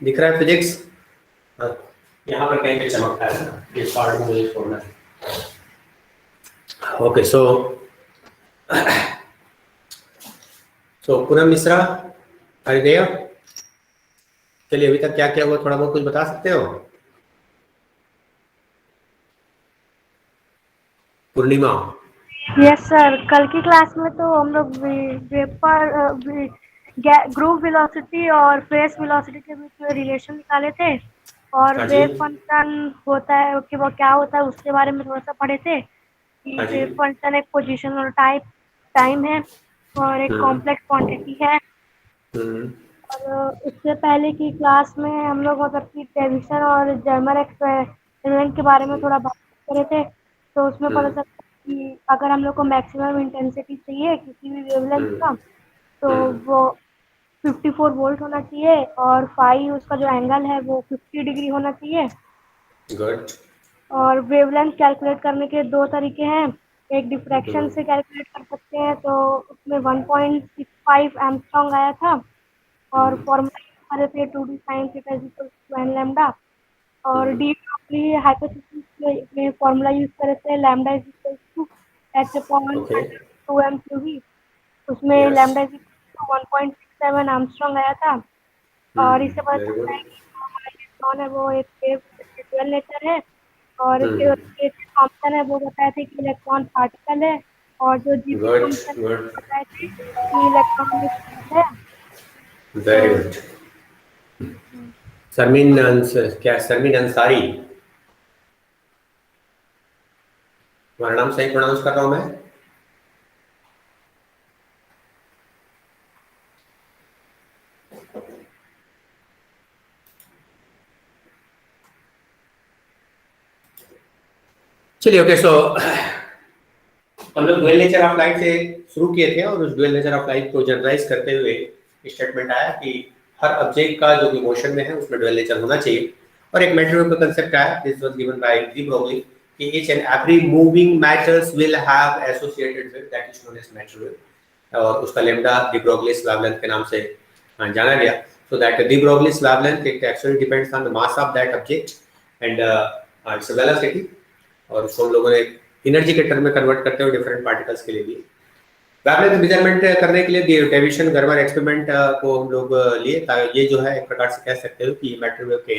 दिख रहा है फिजिक्स? यहाँ पर कहीं पे चमकता है ना, ये पार्ट मुझे छोड़ना है। Okay, so Poonam Mishra, are there? चलिए, अभी तक क्या क्या हुआ थोड़ा बहुत कुछ बता सकते हो? पूर्णिमा? यस सर, कल की क्लास में तो हम लोग ग्रुप वेलोसिटी और फेस वेलोसिटी के बीच में रिलेशन निकाले थे, और हाँ जी। वेव फंक्शन होता है कि वो क्या होता है उसके बारे में थोड़ा सा पढ़े थे कि हाँ जी। वेव फंक्शन एक पोजीशन और टाइम है और एक कॉम्प्लेक्स क्वांटिटी है। और उससे पहले की क्लास में हम लोग मतलब कि डेविसन और जर्मर एक्सपेरिमेंट के बारे में थोड़ा बात कर रहे थे, तो उसमें पता चला कि अगर हम लोग को मैक्सिमम इंटेंसिटी चाहिए किसी भी वेवलेंथ का, तो वो 54 वोल्ट होना चाहिए और फाई उसका जो एंगल है वो 50 डिग्री होना चाहिए। गुड। और वेवलेंथ कैलकुलेट करने के दो तरीके हैं, एक डिफ्रैक्शन से कैलकुलेट कर सकते हैं, तो उसमें 1.65 एंगस्ट्रॉम आया था, और फॉर्मूला यूज कर रहे थे 2d sin theta equal to n lambda, और डी ब्रोगली हाइपोथेसिस में फॉर्मूला यूज कर रहे थे lambda is equal to h upon okay. 2m Q B, उसमें yes. Lambda is equal to 1.67 angstrom आया था। और इससे पता वेरी चलता गुड। है कि जो हमारा इलेक्ट्रॉन है वो एक वेव ड्यूअल नेचर है, और इसके फंक्शन है वो बताए थे कि इलेक्ट्रॉन पार्टिकल है, और जो जीपी गुड फंक्शन गुड। बताए थे कि इलेक्ट्रॉन एक field है। वेरी तो गुड। शर्मीन क्या शर्मीन अंसारी? तुम्हारा नाम सही प्रोनाउंस कर रहा हूँ मैं? चलिए, ओके। सो हम लोग ड्यूअल नेचर ऑफ लाइट से शुरू किए थे, और उस ड्यूअल नेचर ऑफ लाइट को जनरलाइज करते हुए स्टेटमेंट आया कि हर ऑब्जेक्ट का जो भी मोशन में है उसमें ड्यूअल नेचर होना चाहिए। और एक मैटर का कंसेप्ट आया, this was given by de Broglie, कि each and every moving matters will have associated with that is known as matter wave, और उसका लैम्डा डी ब्रोगलीस वेवलेंथ के नाम से जाना गया। So that de Broglie's wavelength it actually depends on the mass of that object and its velocity, और उसको हम लोगों ने एनर्जी के टर्म में कन्वर्ट करते हुए डिफरेंट पार्टिकल्स के लिए भी वेवलेंथ मेजरमेंट करने के लिए डेविसन गर्मर एक्सपेरिमेंट को हम लोग लिए। ये जो है एक प्रकार से कह सकते हो कि मैटर वेव के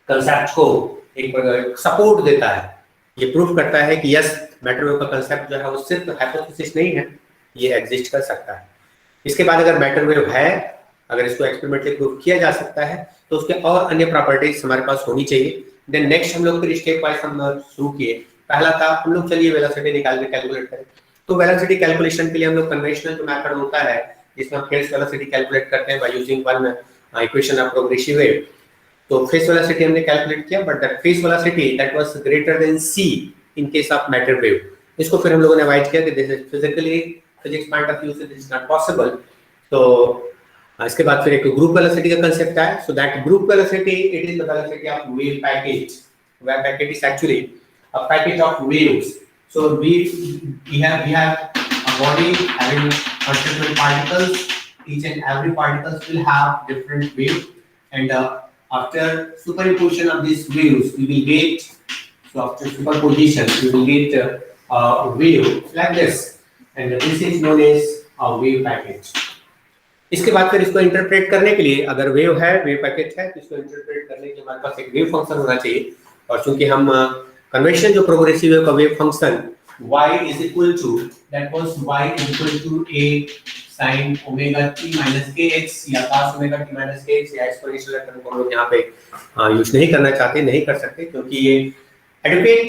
कंसेप्ट को एक सपोर्ट देता है। ये प्रूफ करता है कि यस, मैटर वेव का कंसेप्ट जो है वो सिर्फ हाइपोथेसिस नहीं है, ये एग्जिस्ट कर सकता है। इसके बाद अगर मैटर वेव है, अगर इसको एक्सपेरिमेंटली प्रूफ किया जा सकता है, तो उसके और अन्य प्रॉपर्टीज हमारे पास होनी चाहिए। देन नेक्स्ट हम लोग फिर स्टेप वाइज हम शुरू किए। पहला था हम लोग चलिए वेलोसिटी निकाल के कैलकुलेट करें। तो वेलोसिटी कैलकुलेशन के लिए हम लोग कन्वेंशनल जो मेथड होता है जिसमें हम फेस वेलोसिटी कैलकुलेट करते हैं by using one equation of progressive wave. तो फेस वेलोसिटी हमने कैलकुलेट किया, but that face velocity that was greater than c in case of matter wave. इसको फिर हम लोगों ने अवॉइड किया कि this is physically physics point of view से दिस इज नॉट पॉसिबल। तो इसके बाद फिर एक ग्रुप वेलोसिटी का कांसेप्ट है। So that group velocity it is the velocity of wave package. Wave packet is actually a package of waves. So we have a body having constituent particles. Each and every particles will have different wave, and after superposition of these waves we will get, so after superposition we will get a wave like this, and this is known as a wave package. इसके बाद फिर इसको interpret करने के लिए अगर wave है, wave packet है, तो इसको इंटरप्रेट करने के लिए हमारे पास एक वेव फंक्शन होना चाहिए। और चूंकि हम कन्वेंशन जो प्रोग्रेसिव वेव का wave function y is equal to that was y is equal to a sin omega t minus kx या cos omega t minus kx या एक्सपोनेंशियल टर्म को हम लोग यहाँ पे यूज नहीं करना चाहते, नहीं कर सकते, क्योंकि ये adequate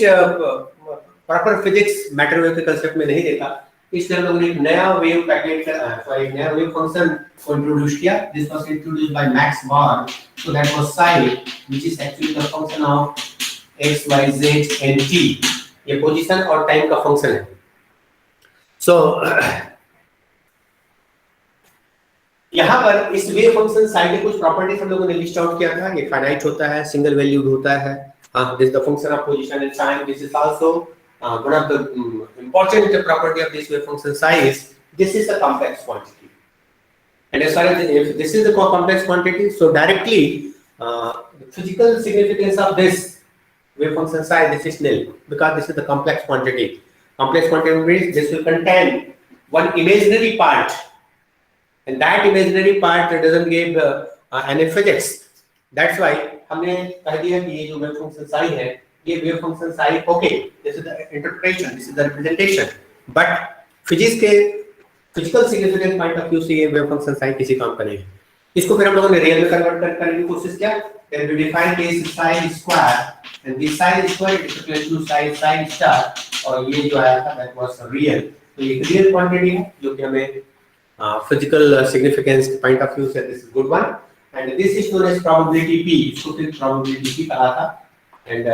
proper physics matter wave के कांसेप्ट में नहीं देता। इसलिए हम लोगों ने एक नया वेव पैकेट नया वेव फंक्शन को इंट्रोड्यूस किया। This was introduced by Max Born, so that was psi which is actually the function of x y z and t। ये पोजीशन और टाइम का फंक्शन है। सो यहाँ पर इस वेव फंक्शन साइड में कुछ प्रॉपर्टीज हम लोगों ने लिस्ट आउट किया था। ये फाइनाइट होता है, सिंगल वैल्यूड होता है, this the function of position and time. This is also one of the important property of this wave function psi is this is a complex quantity, And as far as if this is the complex quantity, so directly the physical significance of this wave function psi, this is nil, because this is the complex quantity. Complex quantity means this will contain one imaginary part, and that imaginary part doesn't give any physics. That's why हमने कह दिया कि ये जो wave function psi है, ये wave function psi, okay, this is the interpretation, this is the representation, but physics के physical significance point of view से ये wave function psi किसी काम का नहीं है. इसको फिर हम लोगों ने रियल में कन्वर्ट करने की कोशिश किया. Then we define this psi square, and this psi square is equal to psi star, और ये जो आया था that was real. तो ये real quantity है जो कि हमें physical significance point of view से this is good one, and this is known as probability p. इसको फिर probability p कहा था, and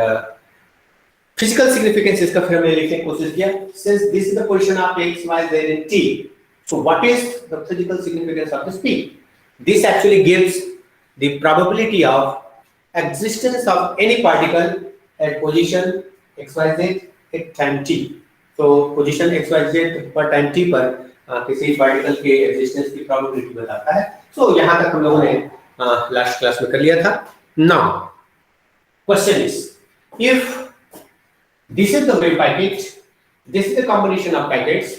physical significance इसका फिर हमने लिखने की कोशिश किया. Since this is the position of x, y, z in t, so what is the physical significance of this p? This actually gives the probability of existence of any particle at position x, y, z at time t. So position x, y, z पर time t पर किसी particle के existence की probability बताता है. So यहाँ तक हम लोगों ने लास्ट क्लास में कर लिया था. Now question is, if this is the wave packet, this is the combination of packets,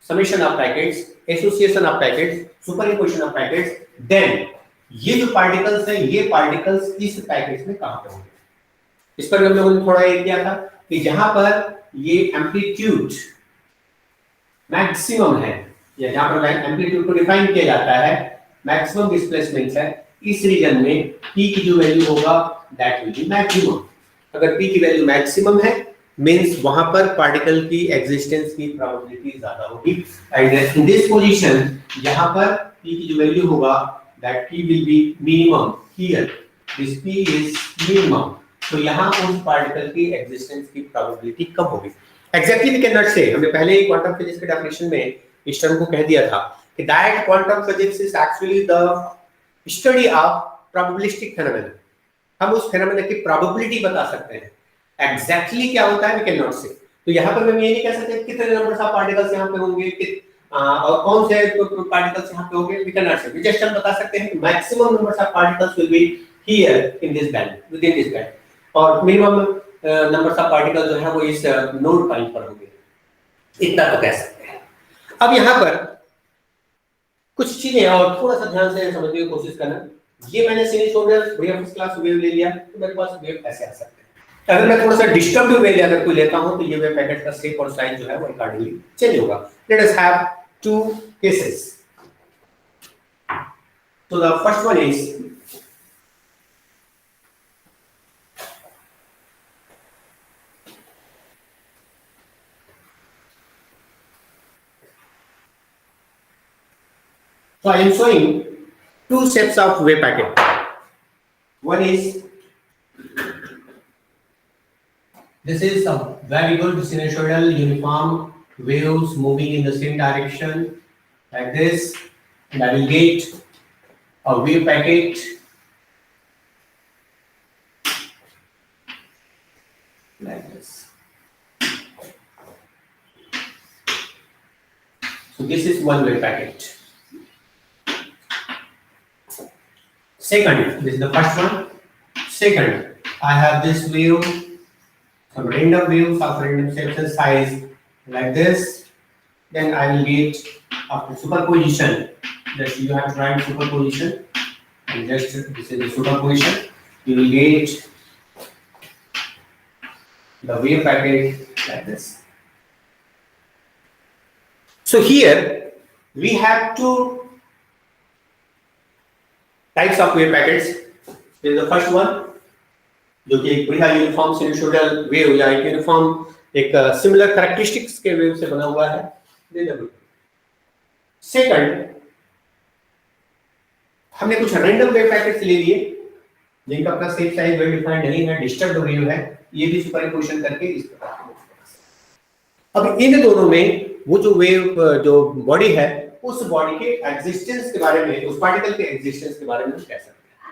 summation of packets, association of packets, superimposition of packets, then ये जो पार्टिकल्स हैं, ये पार्टिकल्स इस पैकेट्स में कहां पे होंगे. इस पर हम लोगों ने थोड़ा ये किया था कि जहां पर ये एम्पलीट्यूड मैक्सिमम है, या जहां पर एम्पलीट्यूड को डिफाइन किया जाता है, मैक्सिमम डिस्प्लेसमेंट है, इस रीजन में p की जो वैल्यू होगा दैट विल बी मैक्सिमम. अगर p की वैल्यू मैक्सिमम है मींस वहां पर पार्टिकल की एग्जिस्टेंस की प्रोबेबिलिटी ज्यादा होगी. एंड इन दिस पोजीशन जहां पर p की जो वैल्यू होगा that p will be minimum. Here this p is minimum. तो यहां उस पार्टिकल की एग्जिस्टेंस की प्रोबेबिलिटी कम होगी. एग्जैक्टली वी कैन नॉट से, हमने पहले ही क्वांटम फिजिक्स के डेफिनेशन में इस टर्म को कह दिया था कि that quantum physics is actually the study of probabilistic phenomena. हम उस फेनोमेना की प्रोबेबिलिटी बता सकते हैं. एग्जैक्टली क्या होता है वी कैन नॉट से. तो यहाँ पर हम ये नहीं कह सकते कितने नंबर ऑफ पार्टिकल्स यहाँ पे होंगे और कौन से पार्टिकल्स यहाँ पे होंगे. वी कैन नॉट से. वी जस्ट हम बता सकते हैं कि maximum number of particles will be here in this band, with in this band, और मिनिमम नंबर ऑफ पार्टिकल्स जो है वो इस नोड पॉइंट पर होंगे. इतना तो कह सकते हैं. अब यहाँ पर कुछ चीजें और थोड़ा सा ध्यान से समझने की कोशिश करना. ये मैंने sinusoidal wave first class wave ले लिया, तो मेरे पास वेव ऐसे आ सकते हैं. अगर मैं थोड़ा सा डिस्टर्ब्ड वेव अगर कोई लेता हूं तो ये वेव पैकेट का शेप और साइज जो है वो अकॉर्डिंगली चेंज होगा. Let us have two cases. तो the first one is, so I am showing two shapes of wave packet. One is, this is a very good sinusoidal uniform waves moving in the same direction like this, and I will get a wave packet like this. So this is one wave packet. Second, this is the first one. Second, I have this wave, some random waves of random shapes and size like this. Then I will get after superposition. Just you have to write superposition, and just this is the superposition. You will get the wave packet like this. So here we have two types of wave packets. This is the first one, जो कि एक बढ़िया uniform sinusoidal wave या एक uniform एक similar characteristics के wave से बना हुआ है. सेकंड, हमने कुछ रैंडम वेव पैकेट्स ले लिए जिनका अपना शेप साइज वेल डिफाइंड नहीं है, डिस्टर्ब्ड वेव है. ये भी सुपरइम्पोजिशन करके इस प्रकार के. अब इन दोनों में वो जो वेव जो बॉडी है उस बॉडी के एग्जिस्टेंस के बारे में, उस पार्टिकल के एग्जिस्टेंस के बारे में कह सकते हैं.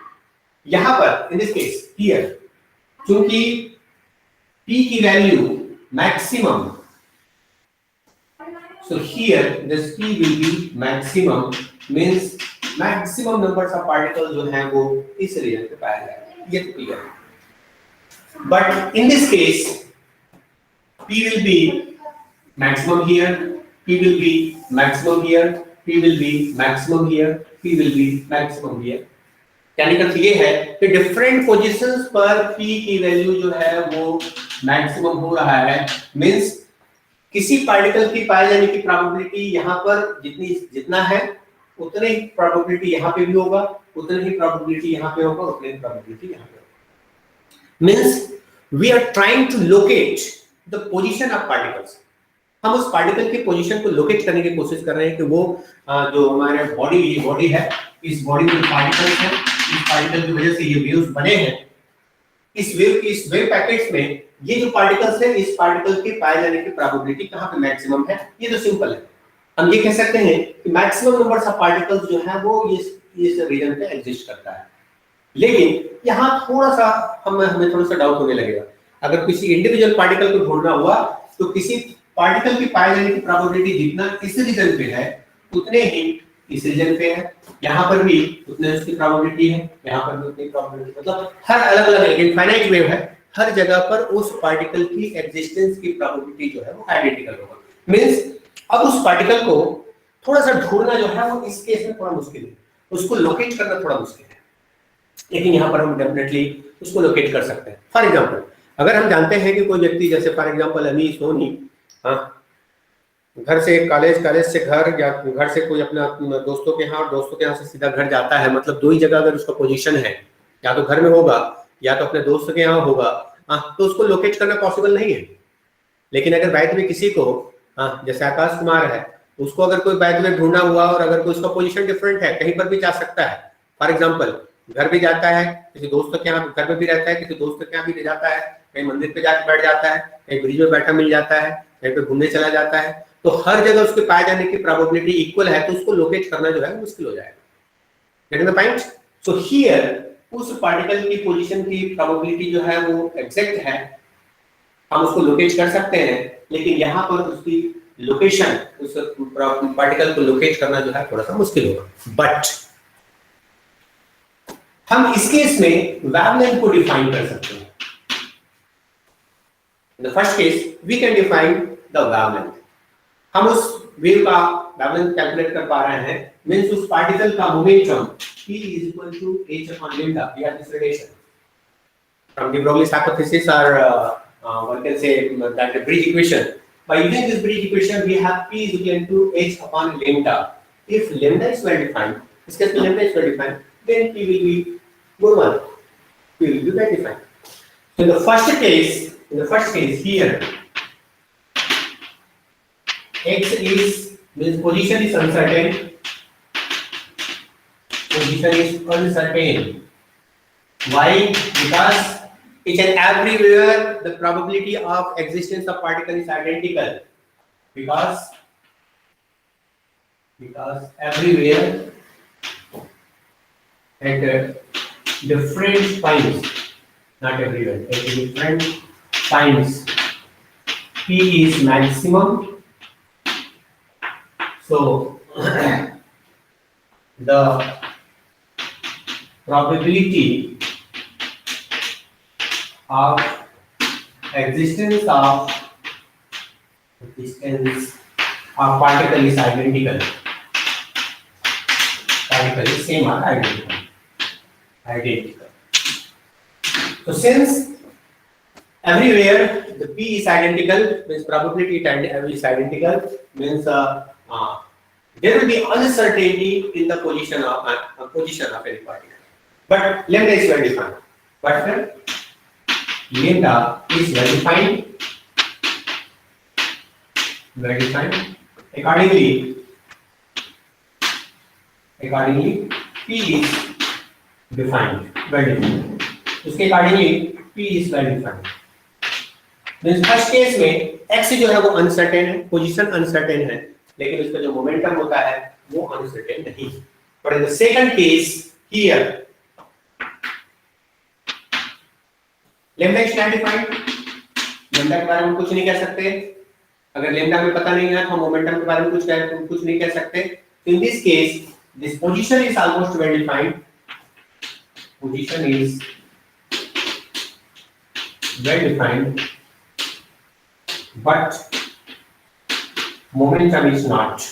यहां पर इन दिस केस हियर, क्योंकि p की value maximum, so here this p will be maximum, means maximum numbers of particle जो हैं वो इस रीजन पे पाया जाएगा, ये तो क्लियर है। But in this case P will be maximum here, P will be maximum here, P will be maximum here, P will be maximum here। यानी कि ये है कि डिफरेंट पोजीशंस पर P की वैल्यू जो है वो मैक्सिमम हो रहा है, मींस किसी पार्टिकल की पाए जाने की प्रोबेबिलिटी यहाँ पर जितना है उतने ही प्रोबेबिलिटी यहाँ पे भी होगा, उतनी ही प्रोबेबिलिटी यहाँ पे होगा, उतनी ही प्रोबेबिलिटी यहाँ पे होगा। Means we are trying to locate the position of particles. हम उस पार्टिकल की पोजीशन को लोकेट करने की कोशिश कर रहे हैं कि वो जो हमारे बॉडी है, इस बॉडी में पार्टिकल्स हैं, इस पार्टिकल की वजह से ये वेव्स बने हैं, इस वेव पैकेट्स में ये जो पार्टिकल्स है, इस पार्टिकल के पाए जाने की प्रोबेबिलिटी कहां पे मैक्सिमम है। ये तो सिंपल है, हम ये कह सकते हैं कि मैक्सिमम नंबर्स ऑफ पार्टिकल्स जो है वो इस रीजन पे एग्जिस्ट करता है। लेकिन यहाँ थोड़ा सा हमें थोड़ा सा डाउट होने लगेगा। अगर किसी इंडिविजुअल पार्टिकल को ढूंढना हुआ तो किसी पार्टिकल की पाए जाने की प्रोबेबिलिटी जितना इस रीजन पे है उतने ही इस रीजन पे है, यहाँ पर भी उतने उसकी प्रोबेबिलिटी है, यहाँ पर भी उतनी प्रोबेबिलिटी, मतलब हर अलग-अलग इनफाइनाइट वेव है, हर जगह पर उस पार्टिकल की एग्जिस्टेंस की प्रोबेबिलिटी जो है वो आइडेंटिकल होगा। मींस अब उस पार्टिकल को थोड़ा सा ढूंढना जो है वो इस केस में थोड़ा मुश्किल है, उसको लोकेट करना थोड़ा मुश्किल है, लेकिन यहाँ पर हम डेफिनेटली उसको लोकेट कर सकते हैं। फॉर एग्जाम्पल अगर हम जानते हैं कि कोई व्यक्ति, जैसे फॉर एग्जाम्पल अमी सोनी, घर से कॉलेज से घर, या घर से कोई अपना दोस्तों के यहाँ, दोस्तों के यहाँ से सीधा घर जाता है, मतलब दो ही जगह अगर उसका पोजीशन है, या तो घर में होगा या तो अपने दोस्त के यहाँ होगा, तो उसको लोकेट करना पॉसिबल नहीं है। लेकिन अगर बाय द वे किसी को, जैसे आकाश कुमार है, उसको अगर कोई बाय द वे ढूंढना हुआ और अगर कोई उसका पोजीशन डिफरेंट है, कहीं पर भी जा सकता है, फॉर एग्जाम्पल घर भी जाता है, किसी दोस्त के यहाँ घर में भी रहता है, किसी दोस्त के यहाँ भी जाता है, कहीं मंदिर पे जाकर बैठ जाता है, कहीं ब्रिज में बैठा मिल जाता है, कहीं पे घूमने चला जाता है, तो हर जगह उसके पाए जाने की प्रोबेबिलिटी इक्वल है, तो उसको लोकेट करना जो है मुश्किल हो जाएगा। Getting the point? So here उस पार्टिकल की पोजीशन की प्रोबेबिलिटी जो है वो एग्जैक्ट है, हम उसको लोकेट कर सकते हैं, लेकिन यहाँ पर उसकी लोकेशन, उस पार्टिकल को लोकेट करना जो है थोड़ा सा मुश्किल होगा। बट हम इस केस में वेवलेंथ को डिफाइन कर सकते हैं। In the first case, we can define the wavelength. हम उस वेव का wavelength कैलकुलेट कर पा रहे हैं, मींस उस पार्टिकल का momentum P is equal to h upon lambda. We have this relation from de Broglie's hypothesis, or one can say that the bridge equation. By using this bridge equation, we have P is equal to h upon lambda. If lambda is well defined, this case lambda is well defined, then P will be good one. P will be well defined. So in the first case here, x is, means position is uncertain. Position is uncertain. Why? Because each and everywhere the probability of existence of particle is identical. Because everywhere at different times, not everywhere, at different times P is maximum. So the probability of existence of particle is identical. Particle is same or identical. So since everywhere the P is identical, means probability is identical, means there will be uncertainty in the position of any particle. But lambda is well defined. But lambda is well defined. Accordingly, P is defined. Well defined. उसके accordingly P is well defined. Means first case में x जो है वो uncertain है, position uncertain है, लेकिन उसका जो momentum होता है वो uncertain नहीं है. But in the second case here, lambda is not defined. lambda के बारे में कुछ नहीं कह सकते. अगर lambda में पता नहीं है तो हम momentum के बारे में कुछ नहीं कह सकते. So in this case This position is almost well defined. Position is well defined, but momentum is not.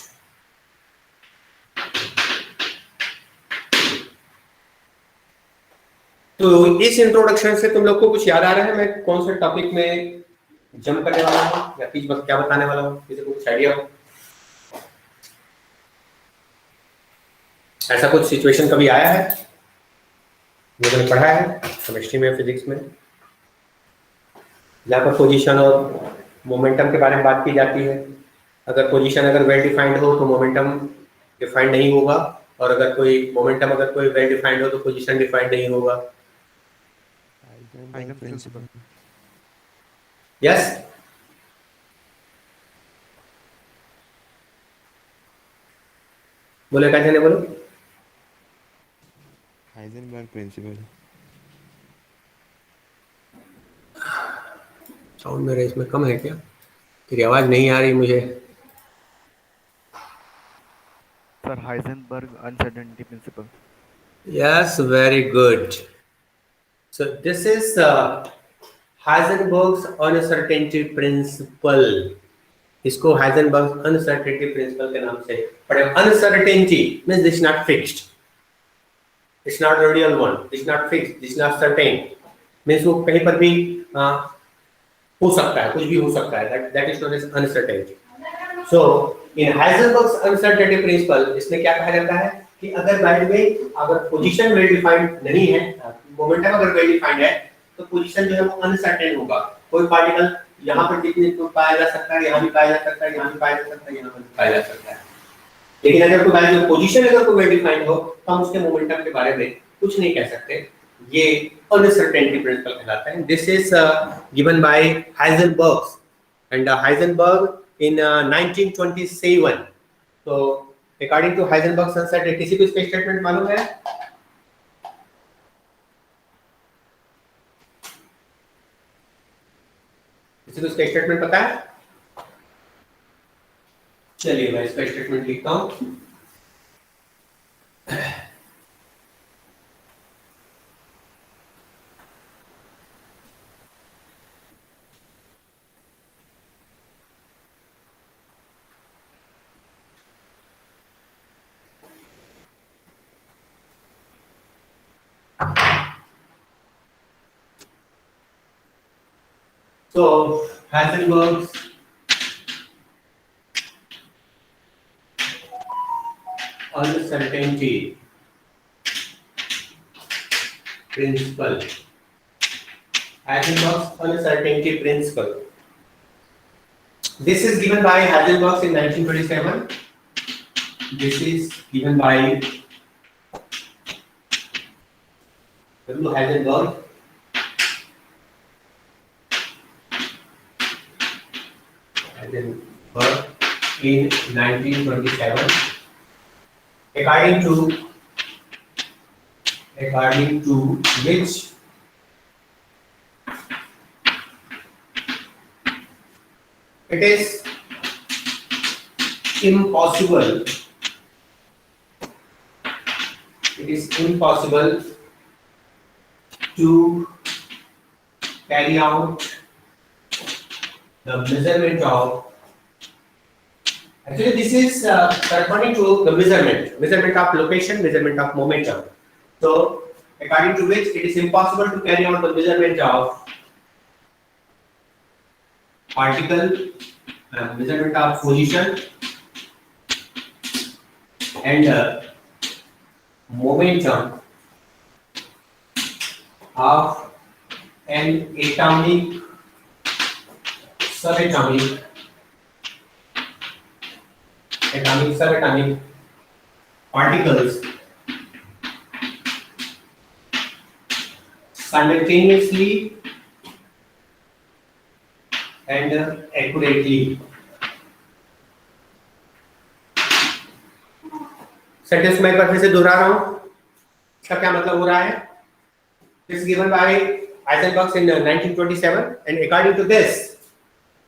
तो इस इंट्रोडक्शन से तुम लोग को कुछ याद आ रहा है मैं कौन से टॉपिक में जंप करने वाला हूँ या कुछ क्या बताने वाला हूँ, किसी को कुछ आइडिया हो? ऐसा कुछ सिचुएशन कभी आया है जो तुमने पढ़ा है केमिस्ट्री में, फिजिक्स में, जहाँ पर पोजीशन और मोमेंटम के बारे में बात की जाती है? अगर पोजीशन अगर वेल डिफाइंड हो तो मोमेंटम डिफाइंड नहीं होगा, और अगर कोई मोमेंटम अगर कोई वेल डिफाइंड हो तो पोजीशन डिफाइंड नहीं होगा। यस, बोले क्या कहने, बोलो। Heisenberg principal. साउंड मेरा इसमें कम है क्या? तेरी आवाज नहीं आ रही मुझे। Sir Heisenberg uncertainty principle. Yes, very good. So this is Heisenberg's uncertainty principle. इसको हाइजेनबर्ग अनसर्टेनिटी प्रिंसिपल के नाम से पढ़े। Uncertainty means this not fixed, it's not the real one, it's not fixed, it's not certain. Means वो कहीं पर भी हो सकता है, कुछ भी हो सकता है। That is known as uncertainty. So in Heisenberg's uncertainty principle इसमें क्या कहा जाता है कि अगर लाइट में अगर पोजीशन वेल डिफाइंड नहीं है, मोमेंटम अगर वेल डिफाइंड है, तो पोजीशन जो है वो अनसर्टेन होगा। कोई पार्टिकल यहाँ पर जितने को पाया जा सकता है, यहाँ भी पाया जा सकता है, यहाँ भी पाया जा सकता है, यहाँ पर भी पाया जा सकता है। लेकिन अगर कोई वैल्यू पोजीशन अगर कोई वेल डिफाइंड हो तो हम उसके मोमेंटम के बारे में कुछ नहीं कह सकते। ये अनसर्टेनिटी प्रिंसिपल कहलाता है। This is given by Heisenberg and Heisenberg in 1927। तो अकॉर्डिंग टू हाइजेनबर्ग अनसर्टेनिटी, किसी को इसका स्टेटमेंट मालूम है? किसी को इसका स्टेटमेंट पता है? चलिए मैं इसका स्टेटमेंट लिखता हूं। So Heisenberg's uncertainty principle. Heisenberg's uncertainty principle. This is given by Heisenberg in 1927. This is given by W. Heisenberg. Heisenberg in 1927. According to which it is impossible to carry out the measurement of, actually this is corresponding to the measurement of location, measurement of momentum. So according to which it is impossible to carry out the measurement of particle, measurement of position and momentum of an atomic, subatomic, subatomic particles simultaneously and accurately. Sentence मैं एक बार फिर से दोहरा रहा हूं, इसका क्या मतलब हो रहा है? This is given by Heisenberg in 1927, and according to this,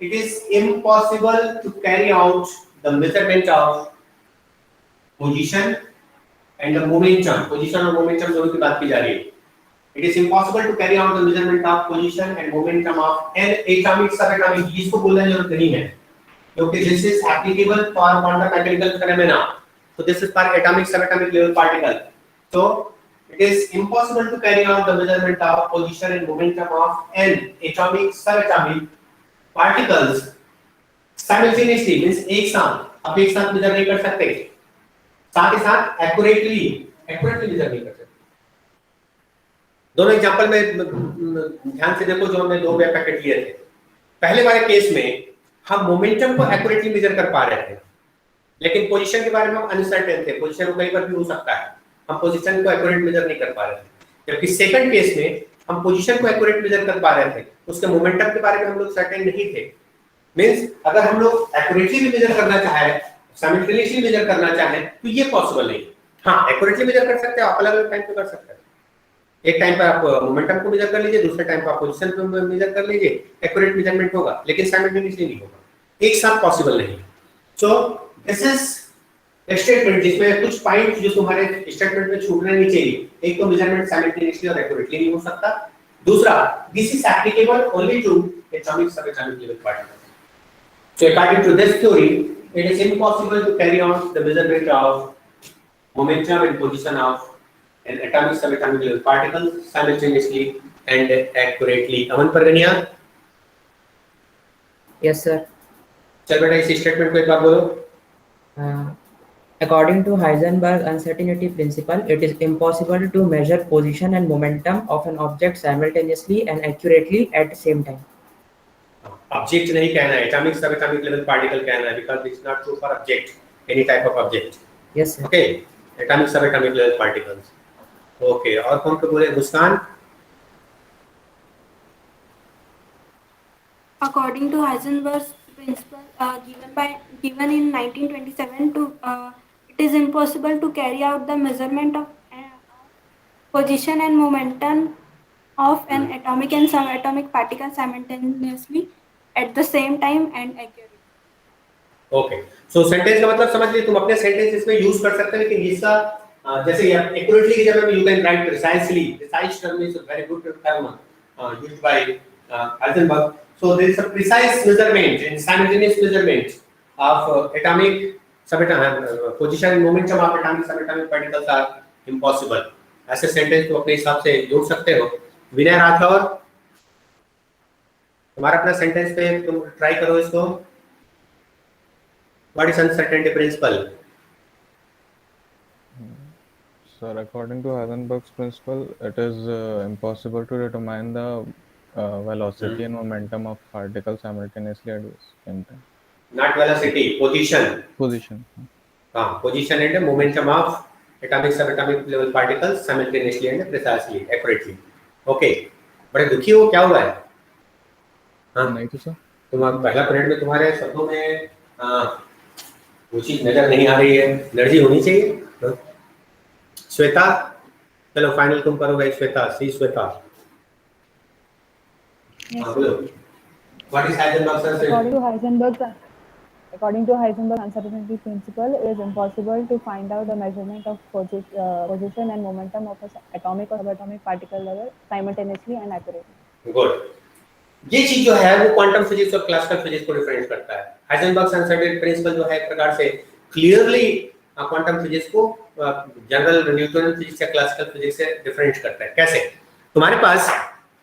it is impossible to carry out the measurement of position and the momentum, position और momentum दोनों की बात की जा रही है. It is impossible to carry out the measurement of position and momentum of an atomic subatomic. इसको बोलने की जरूरत नहीं है क्योंकि this is applicable for quantum mechanical phenomena. So this is for atomic subatomic level particle. So it is impossible to carry out the measurement of position and momentum of an atomic subatomic particles simultaneously, means एक साथ आप एक साथ major नहीं कर सकते, साथ ही साथ एक्यूरेटली मेजर नहीं कर सकते. दोनों एग्जांपल में ध्यान से देखो जो हमने दो वेव पैकेट लिए थे. पहले वाले केस में हम मोमेंटम को एक्यूरेटली मेजर कर पा रहे थे, लेकिन पोजीशन के बारे में हम अनसर्टेन थे. पोजीशन कहीं पर भी हो सकता है, हम पोजीशन को एक्यूरेट मेजर नहीं कर पा रहे थे. जबकि सेकंड केस में हम पोजीशन को एक्यूरेट मेजर कर पा रहे थे, उसके मोमेंटम के बारे में हम लोग सर्टेन नहीं थे. मींस अगर हम लोग एक्यूरेटली भी मेजर करना चाहे, साइमल्टेनियसली मेजर करना चाहे तो ये पॉसिबल नहीं. हाँ, एक्यूरेटली मेजर कर सकते हो, आप अलग-अलग टाइम पे कर सकते हो. एक टाइम पर आप मोमेंटम को मेजर कर लीजिए, दूसरे टाइम पर आप पोजीशन को मेजर कर लीजिए, एक्यूरेट मेजरमेंट होगा, लेकिन साइमल्टेनियसली नहीं होगा, एक साथ पॉसिबल नहीं. सो दिस इज स्टेटमेंट जिसमें कुछ पॉइंट जो तुम्हारे स्टेटमेंट में छूटने नहीं चाहिए. एक तो मेजरमेंट साइमल्टेनियसली और एक्यूरेटली नहीं हो सकता. दूसरा, this is applicable only to atomic subatomic level particles. So according to this theory, it is impossible to carry out the measurement of momentum and position of an atomic subatomic level particle simultaneously and accurately. Aman Pargania? Yes, sir. चल बेटा इस statement को एक बार बोलो. According to Heisenberg uncertainty principle, it is impossible to measure position and momentum of an object simultaneously and accurately at the same time. Object नहीं कहना है, atomic subatomic level particle कहना है, because it's not true for object, any type of object. Yes, sir. Okay, atomic subatomic level particles. Okay, और कौन को बोले? मुस्कान? According to Heisenberg's principle, given in 1927, it is impossible to carry out the measurement of position and momentum of an atomic and subatomic particle simultaneously at the same time and accurately. Okay, so sentence का मतलब समझ लिए तुम. अपने sentence इसमें use कर सकते हो, लेकिन इसका जैसे ये एक्यूरेटली की जगह में you can write precisely. Precise term is a very good term used by Heisenberg. So there is a precise measurement and simultaneous measurement of atomic subatomic position and momentum of atomic subatomic particles are impossible. ऐसे sentence को अपने हिसाब से जोड़ सकते हो. विनय राठौर, तुम्हारा अपना सेंटेंस पे तुम ट्राई करो इसको. What is uncertainty principle? Sir, according to Heisenberg's principle, it is impossible to determine the velocity and momentum of particles simultaneously at the same time. Not velocity, position. Position. Position and momentum of atomic subatomic level particles simultaneously and precisely, accurately. Okay. बड़े दुखी हो, क्या हुआ है? हाँ नहीं तो sir. तुम्हारा पहला पीरियड में तुम्हारे शब्दों में वो चीज नजर नहीं आ रही है. एनर्जी होनी चाहिए. श्वेता, चलो फाइनल तुम करोगे. श्वेता, सी श्वेता. हाँ बोलो. What is Heisenberg's principle? According to Heisenberg's uncertainty principle, it is impossible to find out the measurement of position and momentum of an atomic or subatomic particle level simultaneously and accurately. Good. ये चीज जो है वो quantum physics और classical physics को difference करता है. हाइजेनबर्ग्स uncertainty principal जो है एक प्रकार से क्लियरली क्वांटम फिजिक्स को जनरल न्यूटोनियन फिजिक्स या क्लासिकल फिजिक्स से डिफरेंस करता है. कैसे? तुम्हारे पास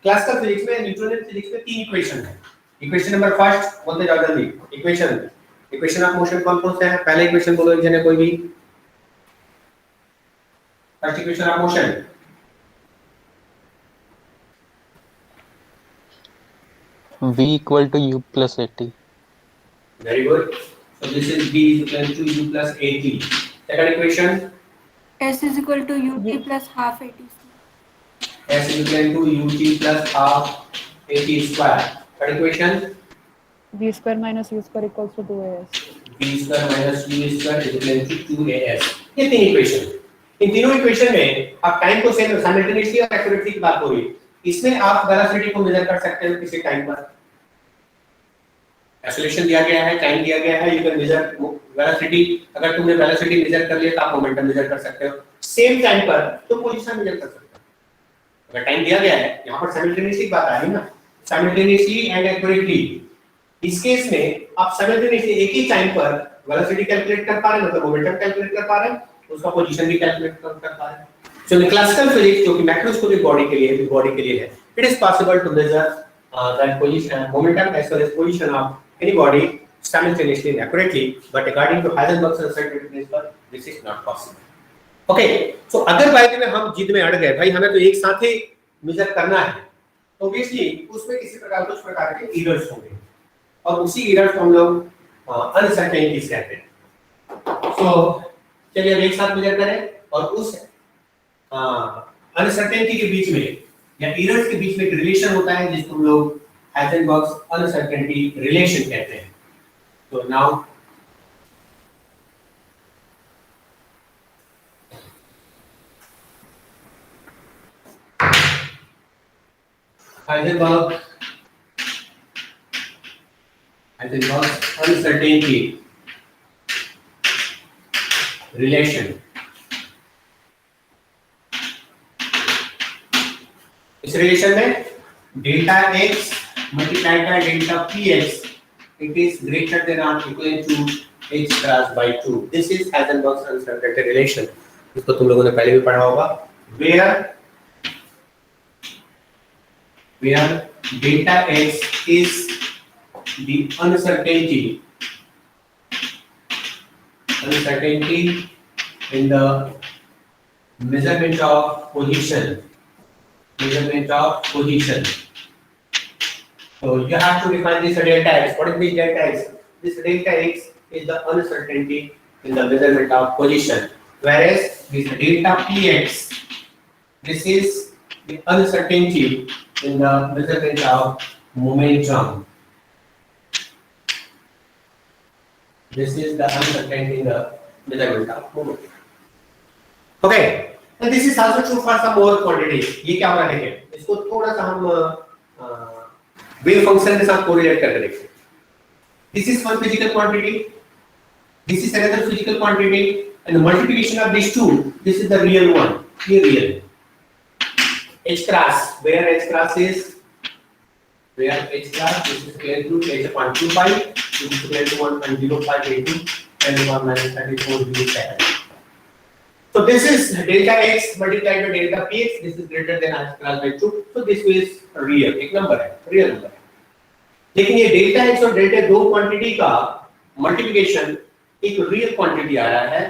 क्लासिकल फिजिक्स में न्यूटोनियन फिजिक्स में तीन इक्वेशन है. इक्वेशन नंबर फर्स्ट बोलते जाओ जल्दी. इक्वेशन ऑफ मोशन कौन कौन से हैं? पहले इक्वेशन बोलो एक जने कोई भी. First equation of motion. V equal to U plus AT. Very good. So this is V is equal to U plus AT. Second equation. S is equal to UT plus half AT. S is equal to UT plus half AT square. Third equation. V square minus U square equals to 2AS. V square minus U square is equal to 2AS. ये तीन equation. इन तीनों equation में आप time को simultaneously और accurately की बात हो रही है. इसमें आप वेलोसिटी को मेजर कर सकते हो किसी टाइम पर. एक्सेलरेशन दिया गया है, टाइम दिया गया है, यू कैन मेजर वेलोसिटी. अगर तुमने वेलोसिटी मेजर कर लिया तो आप मोमेंटम मेजर कर सकते हो. सेम टाइम पर तो पोजीशन मेजर कर सकते हैं। अगर टाइम दिया गया है, यहाँ पर साइमल्टेनियसली बात आ रही है ना, साइमल्टेनियसली एंड एक्यूरेटली। इस केस में आप साइमल्टेनियसली एक ही टाइम पर वेलोसिटी कैलकुलेट कर पा रहे हैं, मतलब मोमेंटम कैलकुलेट कर पा रहे हैं, उसका पोजीशन भी कैलकुलेट कर पा रहे हैं। सो इन क्लासिकल फिजिक्स, जो कि मैक्रोस्कोपिक बॉडी के लिए है, बॉडी के लिए है, it is possible to measure that position momentum as well as position of any body simultaneously and accurately, but according to Heisenberg's uncertainty principle, this is not possible. Okay, so अगर bye में हम जिद में अड़ गए, भाई हमें तो एक साथ ही मेजर करना है, तो ऑब्वियसली उसमें किसी प्रकार कुछ प्रकार के एरर्स होंगे, और उसी एरर्स को हम लोग अनसर्टेनिटीज कहते हैं। सो चलिए अब एक साथ मेजर करें, और उस अनसर्टेनिटी के बीच में या एरर्स के बीच में एक रिलेशन होता है जिसको हम लोग हाइजेनबर्ग्स अनसर्टेनिटी रिलेशन कहते हैं। So now Heisenberg's uncertainty relation. इस रिलेशन में delta x multiplied by delta px, it is greater than or equal to h cross by 2. This is Heisenberg's uncertainty relation. इसको तुम लोगों ने पहले भी पढ़ा होगा, where delta x is the uncertainty in the measurement of position. So you have to define this delta x. What is this delta x? This delta x is the uncertainty in the measurement of position, whereas this delta px, this is the uncertainty in the measurement of momentum. This is the uncertainty in the measurement of momentum. Okay, and this is also true for some more quantities. ये क्या हो रहा है, देखिए इसको थोड़ा सा हम wave function के साथ कोरिलेट करके देखते हैं। This is one physical quantity, this is another physical quantity, and the multiplication of these two, this is the real one. ये real है। H cross, where H cross is, this is equal to h upon 2 pi, this is equal to 1.0582 10 to the minus 34 joules/second. So this is delta x multiplied by delta px, this is greater than h cross by 2, so this is real, एक number है, real number है। लेकिन ये delta x और delta दो quantity का multiplication एक real quantity आ रहा है,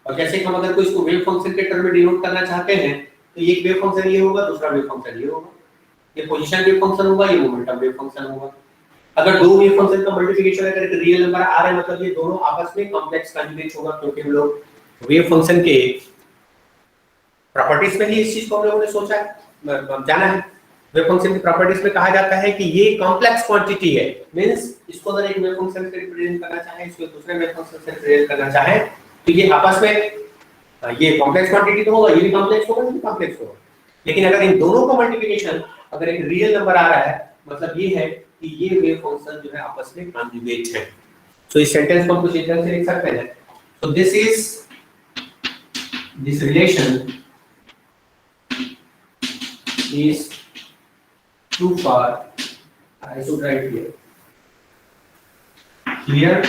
और जैसे हम अगर कोई इसको वेव फंक्शन के टर्म में डिनोट करना चाहते हैं, तो ये एक वेव फंक्शन ये होगा, दूसरा वेव फंक्शन ये होगा, ये पोजीशन वेव फंक्शन होगा, ये मोमेंटम वेव फंक्शन होगा। अगर दो वेव फंक्शन का मल्टीप्लिकेशन अगर एक रियल नंबर आ रहा है, मतलब ये दोनों आपस में कॉम्प्लेक्स कॉन्जुगेट होगा, क्योंकि हम लोग वेव फंक्शन के प्रॉपर्टीज में ही इस चीज को हम लोगों ने सोचा है, जाना है। वेव फंक्शन की प्रॉपर्टीज में कहा जाता है कि ये कॉम्प्लेक्स क्वांटिटी है, मींस इसको अगर एक वेव फंक्शन से रिप्रेजेंट करना चाहे, इसको दूसरे वेव फंक्शन से रिप्रेजेंट करना चाहे, तो ये आपस में ये कॉम्प्लेक्स क्वांटिटी तो होगा, ये भी कॉम्प्लेक्स होगा, ये भी कॉम्प्लेक्स होगा। लेकिन अगर इन दोनों का मल्टीप्लिकेशन अगर एक रियल नंबर आ रहा है, मतलब ये है कि ये वेव फंक्शन जो है आपस में कॉन्जुगेट है। सो इस सेंटेंस को हम कुछ इस तरह से लिख सकते हैं, so this relation is true for, I should write here,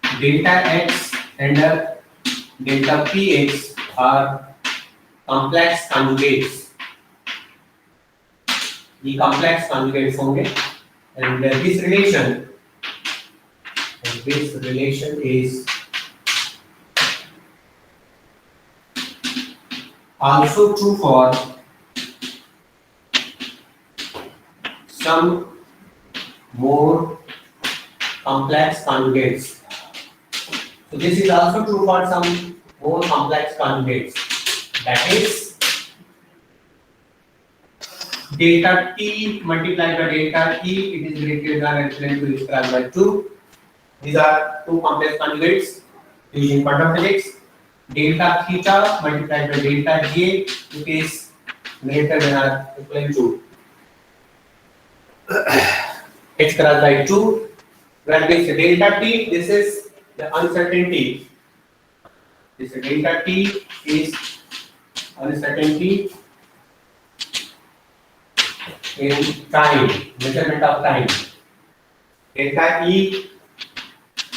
delta x and delta px are complex conjugates. ये complex conjugates होंगे, and this relation is also true for some more complex conjugates. So this is also true for some more complex conjugates. That is delta t multiplied by delta e, it is greater than or equal to h cross by 2. These are two complex conjugates using quantum physics. Delta theta multiplied by delta j, it is greater than or equal to h cross by 2, where this delta t, this is the uncertainty This delta t is uncertainty in time, measurement of time. Delta E,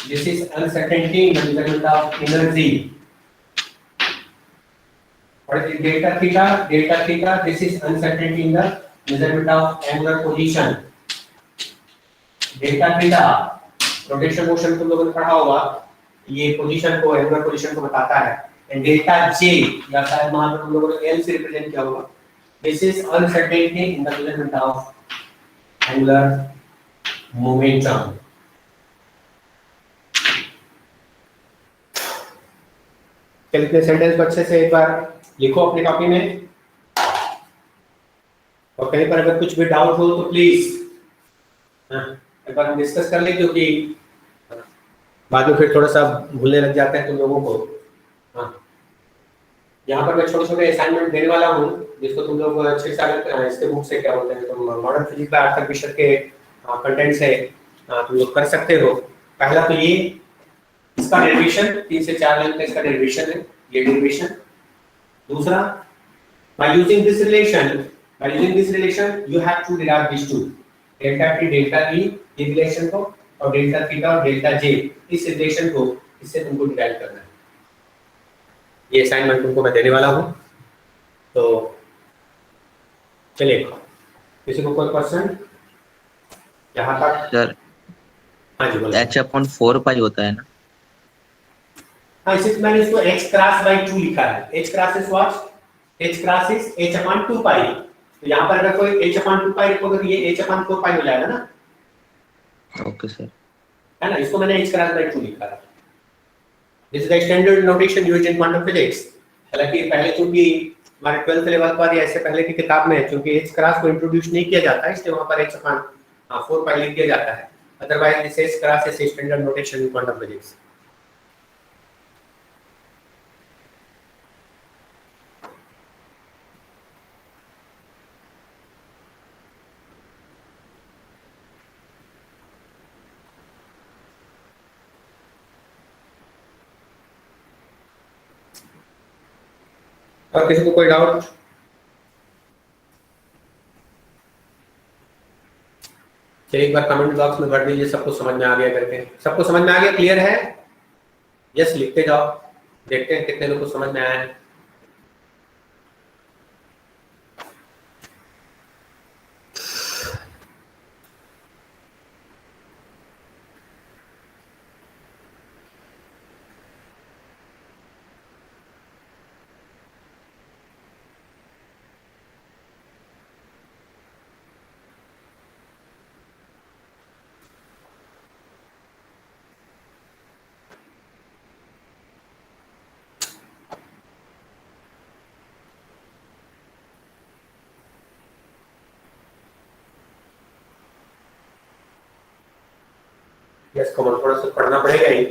this is uncertainty in the measurement of energy. What is delta theta? Delta theta, this is uncertainty in the measurement of angular position. Delta theta, rotation motion तुम लोगों ने पढ़ा होगा, ये position को, angular position को बताता है. एंड डेल्टा जे, या शायद वहां पर तुम लोगों ने एल से रिप्रेजेंट किया होगा. This is uncertainty in the measurement of angular momentum. चलिए सेंटेंस को अच्छे से एक बार लिखो अपनी कॉपी में, और कहीं पर अगर कुछ भी डाउट हो तो प्लीज एक बार हम डिस्कस कर लें, क्योंकि बाद में फिर थोड़ा सा भूलने लग जाते हैं तुम लोगों को. हाँ, यहाँ पर मैं छोटे छोटे असाइनमेंट देने वाला हूँ, जिसको तुम लोग 6 साल इसके बुक से, क्या बोलते हैं, तुम मॉडर्न फिजिक्स का आर्थिक विषय के कंटेंट से तुम लोग कर सकते हो. पहला तो ये, इसका डेरिवेशन 3 से 4 लाइन का इसका डेरिवेशन है, ये डेरिवेशन. दूसरा, by using this relation you have to derive these two, delta t delta e, ये रिलेशन को, और डेल्टा थीटा और डेल्टा जे, इस रिलेशन को, इससे तुमको डिराइव करना है. ये असाइनमेंट तुमको मैं देने वाला हूँ. तो चलिए, किसी को कोई क्वेश्चन यहाँ तक? सर, हाँ जी बोलिए. h/4 पाई होता है ना? हाँ, इसी मैंने इसको h क्रॉस बाई 2 लिखा है. h cross is what? h cross is h/2 पाई. तो यहाँ पर अगर कोई h/2 पाई लिखोगे तो ये h/4 पाई हो जाएगा ना. ओके सर, है ना, इसको मैंने h क्रॉस बाई 2 लिखा है. This is the standard notation used in quantum physics. हालांकि पहले चूंकि हमारे 12th लेवल पर या इससे पहले की किताब में चूंकि h क्रॉस को इंट्रोड्यूस नहीं किया जाता है, इसलिए वहां पर h/4 पाई लिख दिया जाता है. Otherwise this h cross is standard notation in quantum physics. और किसी को कोई डाउट? चलिए एक बार कमेंट बॉक्स में भर दीजिए सबको समझ में आ गया करके. सबको समझ में आ गया, क्लियर है? यस लिखते जाओ, देखते हैं कितने लोगों को समझ में आया है. यस, कमल थोड़ा सा पढ़ना पड़ेगा ही.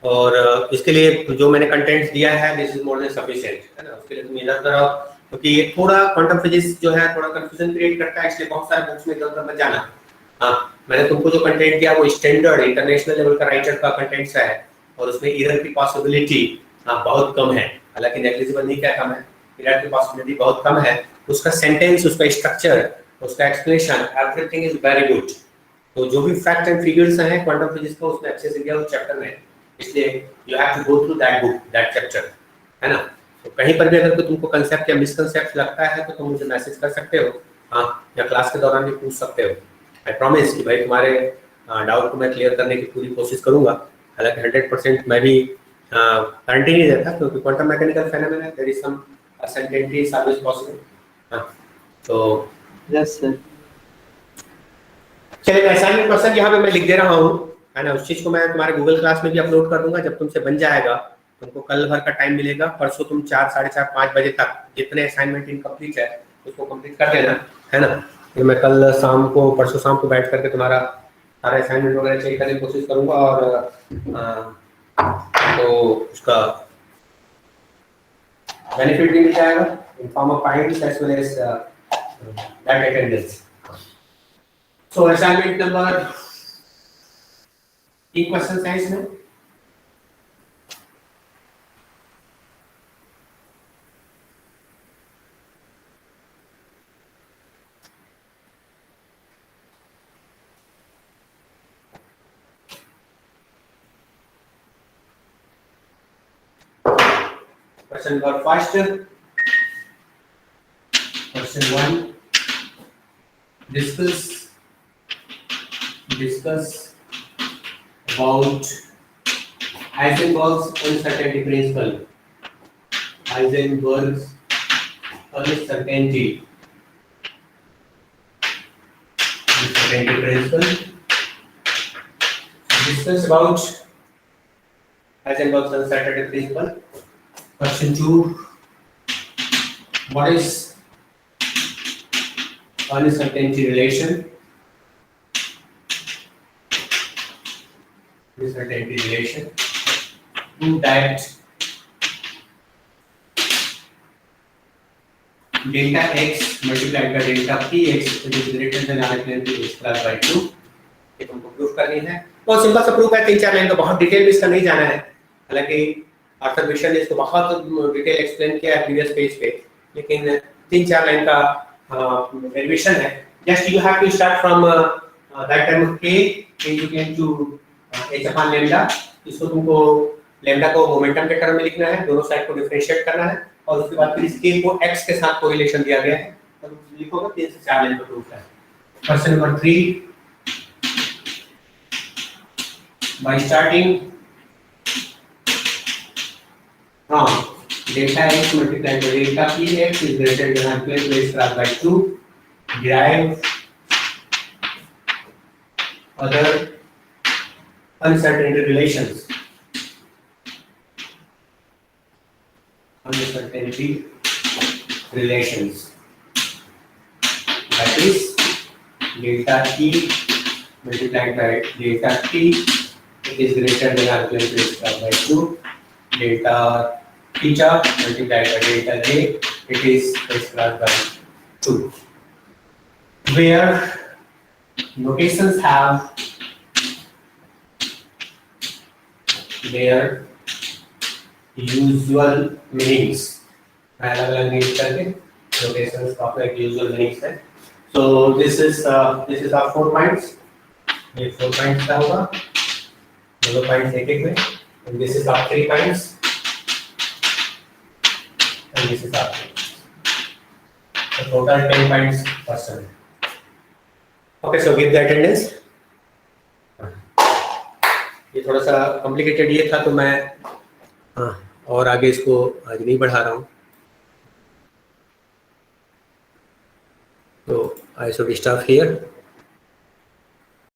और इसके लिए जो मैंने कंटेंट्स दिया है, this is more than sufficient, है ना. उसके लिए तुम याद करो, क्योंकि ये थोड़ा क्वांटम फिजिक्स जो है थोड़ा कंफ्यूजन क्रिएट करता है, इसलिए बहुत सारे बुक्स में इधर उधर मत जाना. हाँ, मैंने तुमको जो कंटेंट दिया वो स्टैंडर्ड इंटरनेशनल लेवल का राइटर का कंटेंट्स है, और उसमें एरर की पॉसिबिलिटी बहुत कम है. हालांकि नेग्लिजिबल नहीं, क्या कम है, एरर की पॉसिबिलिटी बहुत कम है. उसका सेंटेंस, उसका स्ट्रक्चर, उसका explanation, everything is very good. तो जो भी फैक्ट एंड फिगर्स हैं क्वांटम फिजिक्स का, उसमें अच्छे से दिया उस चैप्टर में, इसलिए you have to go through that book, that chapter, है ना. तो कहीं पर भी अगर कोई तुमको कंसेप्ट या मिसकंसेप्ट लगता है तो तुम मुझे मैसेज कर सकते हो, हाँ, या क्लास के दौरान भी पूछ सकते हो. आई प्रॉमिस कि भाई तुम्हारे डाउट को मैं क्लियर करने की पूरी कोशिश करूंगा. हालांकि 100% मैं भी गारंटी नहीं देता, क्योंकि quantum mechanical phenomena, there is some uncertainty is always possible. हाँ, तो यस सर. चलिए, असाइनमेंट क्वेश्चन यहाँ पे मैं लिख दे रहा हूँ, है ना. उस चीज को मैं तुम्हारे गूगल क्लास में भी अपलोड कर दूंगा. जब तुमसे बन जाएगा, तुमको कल भर का टाइम मिलेगा. परसों तुम 4, 4:30, 5 बजे तक जितने असाइनमेंट इनकम्प्लीट है उसको कंप्लीट कर देना, है ना. फिर मैं कल शाम को, परसों शाम को बैठ करके तुम्हारा सारे असाइनमेंट वगैरह चेक करने की कोशिश करूंगा, और तो उसका बेनिफिट भी मिल जाएगा in form of points as well as that attendance. So assignment number 3 questions है इसमें. Question number first. Question 1. Discuss about Heisenberg's uncertainty principle. Heisenberg's uncertainty principle. Discuss about Heisenberg's uncertainty principle. Question 2. What is uncertainty relation? Uncertainty relation. Prove that delta x multiplied by delta px is greater than or equal to x plus by 2. ये तुमको proof करनी है। बहुत simple सा proof है, 3-4 line का, बहुत detail में इसका नहीं जाना है। हालांकि आर्थर विशन ने इसको बहुत डिटेल एक्सप्लेन किया है प्रीवियस पेज पे, लेकिन 3-4 लाइन का डेरिवेशन है। Just you have to start from that term k is equal to h upon lambda। इसको तुमको लैम्डा को मोमेंटम के टर्म में लिखना है, दोनों साइड को डिफरेंशिएट करना है, और उसके बाद फिर इस k को x के साथ कोरिलेशन दिया गया है, तब लिखोगे 3 से 4 लाइन का प्रूफ है। Question number 3। By starting from delta x multiplied by delta px is greater than or equal to x plus by 2, derive other uncertainty relations. Uncertainty relations. That is delta t multiplied by delta t, it is greater than or equal to x plus by 2. Delta theta multiplied by delta j, it is x plus by 2. Where notations have their usual meanings, अलग-अलग meaning करके notations का अपना एक usual meanings है। So this is our 4 points. ये 4 points का होगा, दोनों points एक-एक में, and this is our 3 points, and this is our 3 points. So total 10 points question. Okay, so give the attendance. ये थोड़ा सा कॉम्प्लिकेटेड ये था, तो मैं और आगे इसको आज नहीं बढ़ा रहा हूँ। तो I should stop here.